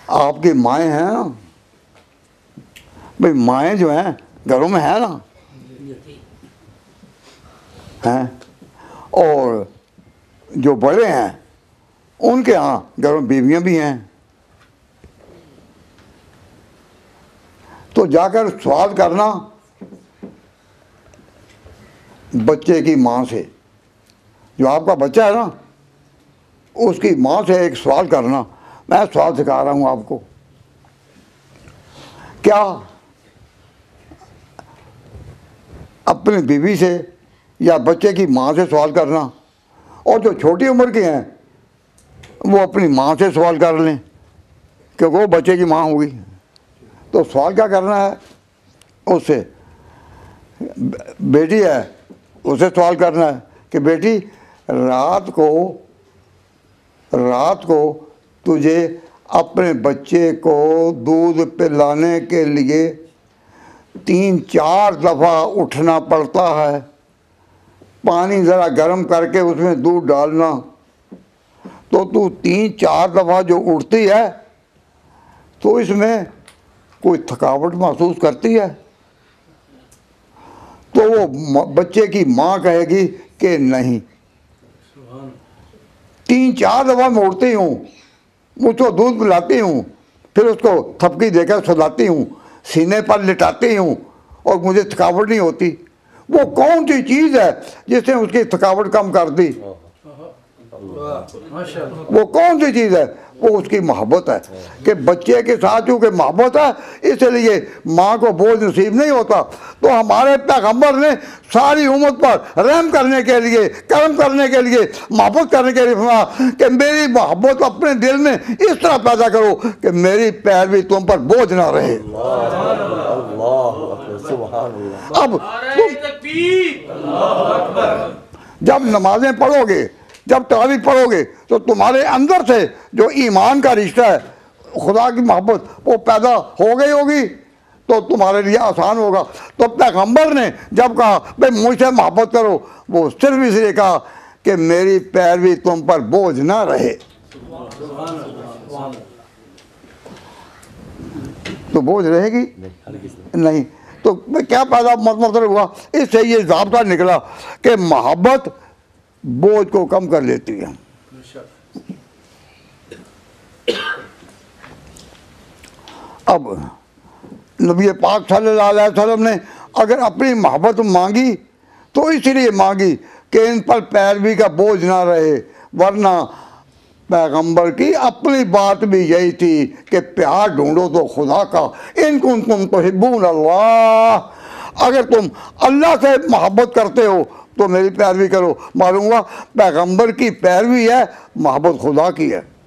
आपकी माएँ हैं ना भाई, माएँ जो हैं घरों में है ना, हैं, और जो बड़े हैं उनके यहाँ घरों में बीवियाँ भी हैं। तो जाकर सवाल करना बच्चे की माँ से, जो आपका बच्चा है ना उसकी माँ से एक सवाल करना। मैं सवाल सिखा रहा हूँ आपको। क्या अपनी बीवी से या बच्चे की माँ से सवाल करना, और जो छोटी उम्र के हैं वो अपनी माँ से सवाल कर लें क्योंकि वो बच्चे की माँ होगी। तो सवाल क्या करना है उससे, बेटी है उसे सवाल करना है कि बेटी रात को तुझे अपने बच्चे को दूध पिलाने के लिए 3-4 दफ़ा उठना पड़ता है, पानी ज़रा गर्म करके उसमें दूध डालना, तो तू 3-4 दफ़ा जो उठती है तो इसमें कोई थकावट महसूस करती है? तो वो बच्चे की माँ कहेगी कि नहीं, 3-4 दफ़ा मैं उठती हूँ, मुझको दूध पिलाती हूँ, फिर उसको थपकी देकर सुलाती हूँ, सीने पर लिटाती हूँ और मुझे थकावट नहीं होती। वो कौन सी चीज़ है जिसने उसकी थकावट कम कर दी? वो कौन सी चीज़ है? वो उसकी मोहब्बत है कि बच्चे के साथ चूँकि मोहब्बत है इसलिए माँ को बोझ नसीब नहीं होता। तो हमारे पैगंबर ने सारी उम्मत पर रहम करने के लिए, करम करने के लिए, मोहब्बत करने के लिए फरमाया कि मेरी मोहब्बत अपने दिल में इस तरह पैदा करो कि मेरी पैरवी तुम पर बोझ ना रहे। अब जब नमाजें पढ़ोगे, जब तरावी पढ़ोगे तो तुम्हारे अंदर से जो ईमान का रिश्ता है, खुदा की मोहब्बत वो पैदा हो गई होगी तो तुम्हारे लिए आसान होगा। तो पैगंबर ने जब कहा भाई मुझसे मोहब्बत करो, वो सिर्फ इसलिए कहा कि मेरी पैरवी तुम पर बोझ ना रहे। तो बोझ रहेगी नहीं। तो क्या पैदा मतलब हुआ? इससे ये ज़ाब्ता निकला कि मोहब्बत बोझ को कम कर लेती है। अब नबी पाक सल्लल्लाहु अलैहि वसल्लम ने अगर अपनी मोहब्बत मांगी तो इसलिए मांगी कि इन पर पैरवी का बोझ ना रहे, वरना पैगंबर की अपनी बात भी यही थी कि प्यार ढूंढो तो खुदा का, इन कुंतुम तुहिब्बून अल्लाह, अगर तुम अल्लाह से मोहब्बत करते हो तो मेरी पैरवी करो। मालूम हुआ पैगंबर की पैरवी है, मोहब्बत खुदा की है।